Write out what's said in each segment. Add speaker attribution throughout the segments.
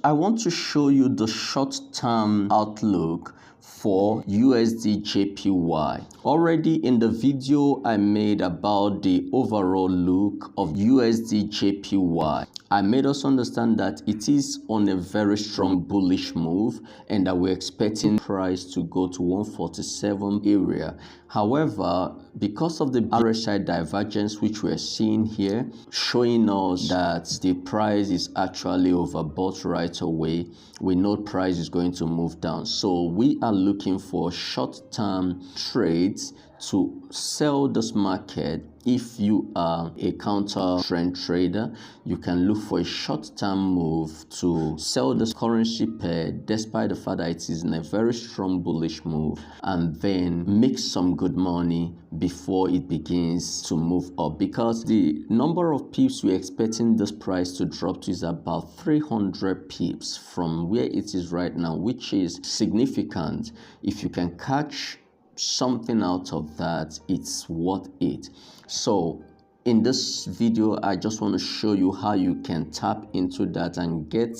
Speaker 1: I want to show you the short-term outlook for USDJPY. Already in the video I made about the overall look of USDJPY, I made us understand that it is on a very strong bullish move and that we're expecting price to go to 147 area. However, because of the RSI divergence which we're seeing here, showing us that the price is actually overbought right away, we know price is going to move down. So we are looking for short-term trades to sell this market. If you are a counter trend trader, you can look for a short-term move to sell this currency pair despite the fact that it is in a very strong bullish move, and then make some good money before it begins to move up, because the number of pips we're expecting this price to drop to is about 300 pips from where it is right now, which is significant. If you can catch something out of that, it's worth it. So in this video, I just want to show you how you can tap into that and get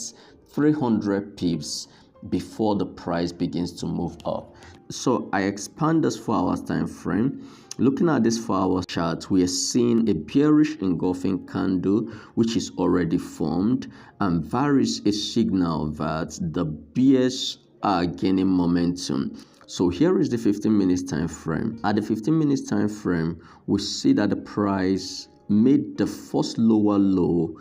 Speaker 1: 300 pips before the price begins to move up. So I expand this 4 hours time frame. Looking at this 4 hour chart, we are seeing a bearish engulfing candle which is already formed, and that is a signal that the bears are gaining momentum. So here is the 15 minutes time frame. At the 15 minutes time frame, we see that the price made the first lower low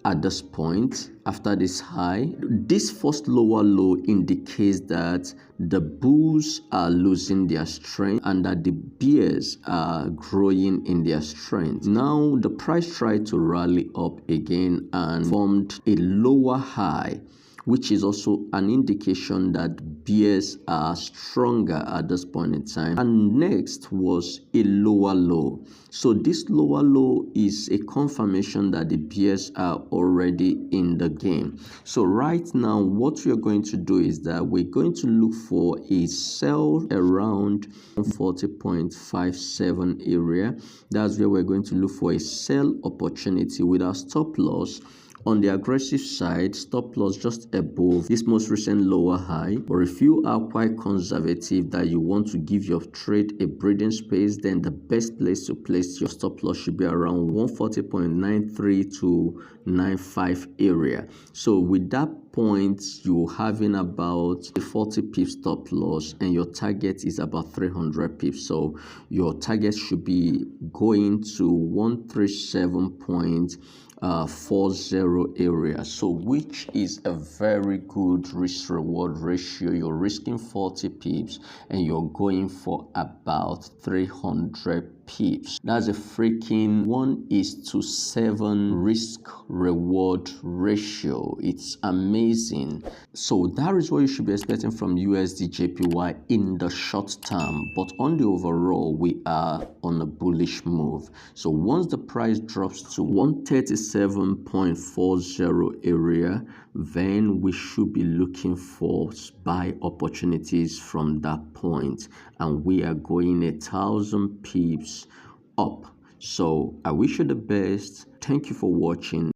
Speaker 1: at this point after this high. This first lower low indicates that the bulls are losing their strength and that the bears are growing in their strength. Now the price tried to rally up again and formed a lower high, which is also an indication that bears are stronger at this point in time. And next was a lower low. So this lower low is a confirmation that the bears are already in the game. So right now, what we are going to do is that we're going to look for a sell around 40.57 area. That's where we're going to look for a sell opportunity with our stop loss. On the aggressive side, stop loss just above this most recent lower high. Or if you are quite conservative that you want to give your trade a breathing space, then the best place to place your stop loss should be around 140.93 to 95 area. So with that point, you're having about a 40 pips stop loss and your target is about 300 pips. So your target should be going to 137.40 area, so which is a very good risk reward ratio. You're risking 40 pips and you're going for about 300 pips. That's a freaking 1:7 risk reward ratio. It's amazing. So that is what you should be expecting from USDJPY in the short term, but on the overall, we are on a bullish move. So once the price drops to 137.40 area, then we should be looking for buy opportunities from that point, and we are going 1,000 pips up. So I wish you the best. Thank you for watching.